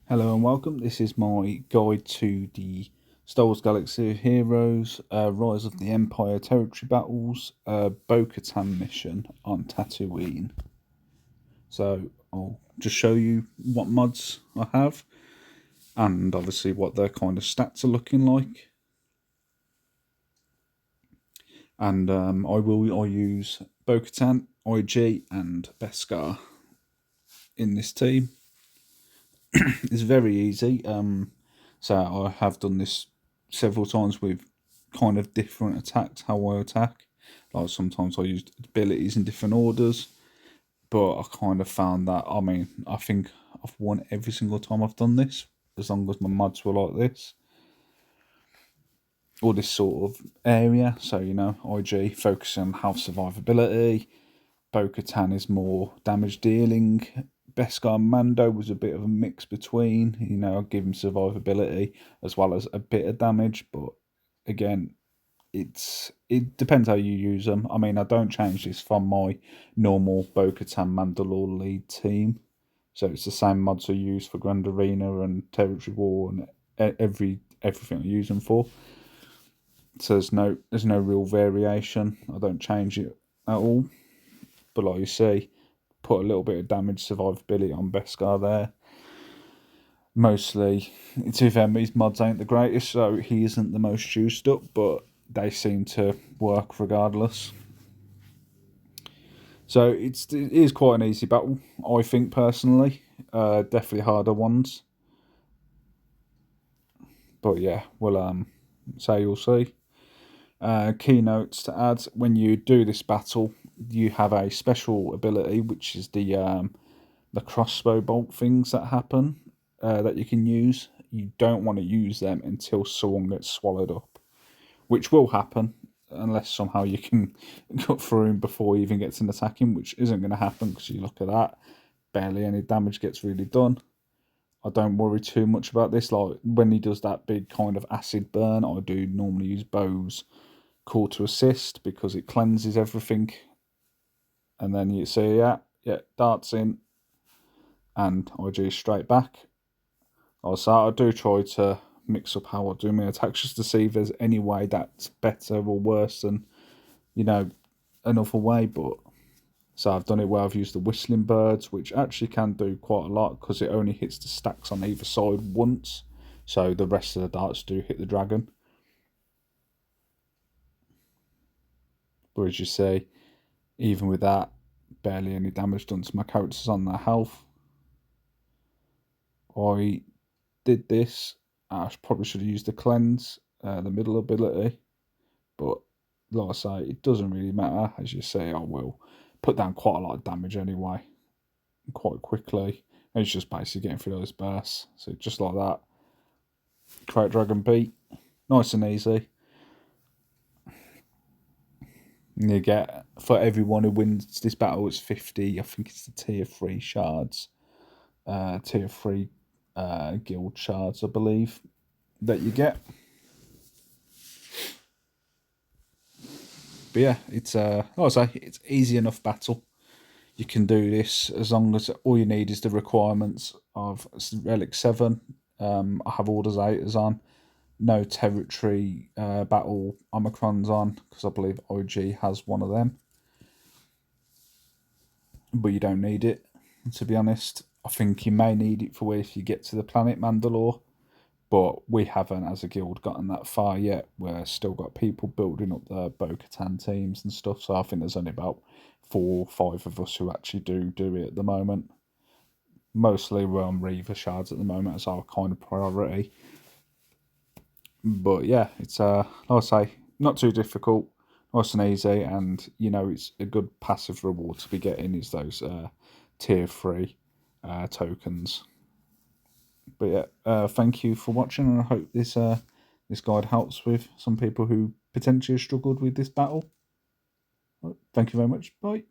Hello and welcome. This is my guide to the Star Wars Galaxy of Heroes, Rise of the Empire Territory Battles, Bo-katan mission on Tatooine. So I'll just show you what mods I have and obviously what their kind of stats are looking like. And I use Bo-katan, IG and Beskar in this team. It's very easy. So I have done this several times with kind of different attacks, how I attack. Like sometimes I use abilities in different orders, but I kind of found that, I think I've won every single time I've done this, as long as my mods were like this. Or this sort of area. So, IG focusing on health survivability. Bo-katan is more damage dealing. Beskar Mando was a bit of a mix between, I'll give him survivability as well as a bit of damage, but again, it depends how you use them. I don't change this from my normal Bo-katan Mandalore lead team, so it's the same mods I use for Grand Arena and Territory War and everything I use them for. So there's no real variation. I don't change it at all. But like you see, put a little bit of damage survivability on Beskar there. Mostly, to be fair, his mods ain't the greatest, so he isn't the most juiced up, but they seem to work regardless. So it is quite an easy battle, I think, personally. Definitely harder ones. But yeah, we'll say you'll see. Keynotes to add: when you do this battle, you have a special ability, which is the crossbow bolt things that happen that you can use. You don't want to use them until someone gets swallowed up, which will happen unless somehow you can cut through him before he even gets an attack him, which isn't going to happen because you look at that, barely any damage gets really done. I don't worry too much about this. Like when he does that big kind of acid burn, I do normally use Bo's call to assist because it cleanses everything. And then you see, yeah, darts in, and IG straight back. Also, I do try to mix up how I do my attacks just to see if there's any way that's better or worse than, another way. But so I've done it where I've used the whistling birds, which actually can do quite a lot because it only hits the stacks on either side once. So the rest of the darts do hit the dragon. But as you see, even with that, barely any damage done to my characters on their health. I did this. I probably should have used the cleanse, the middle ability, but like I say, it doesn't really matter. As you say, I will put down quite a lot of damage anyway, quite quickly. And it's just basically getting through those bursts. So just like that, Crate Dragon beat, nice and easy. And you get, for everyone who wins this battle, it's 50. I think it's the tier 3 shards, tier 3 guild shards, I believe, that you get. But yeah, it's like I say, it's easy enough battle. You can do this as long as all you need is the requirements of Relic 7. I have Orders 8 on. No territory battle Omicrons on, because I believe IG has one of them. But you don't need it, to be honest. I think you may need it for if you get to the planet Mandalore. But we haven't, as a guild, gotten that far yet. We're still got people building up the Bo-katan teams and stuff. So I think there's only about 4 or 5 of us who actually do it at the moment. Mostly we're on Reaver shards at the moment as our kind of priority. But yeah, it's like I say, not too difficult, nice and easy, and it's a good passive reward to be getting is those tier 3 tokens. But yeah, thank you for watching, and I hope this guide helps with some people who potentially struggled with this battle. Thank you very much. Bye.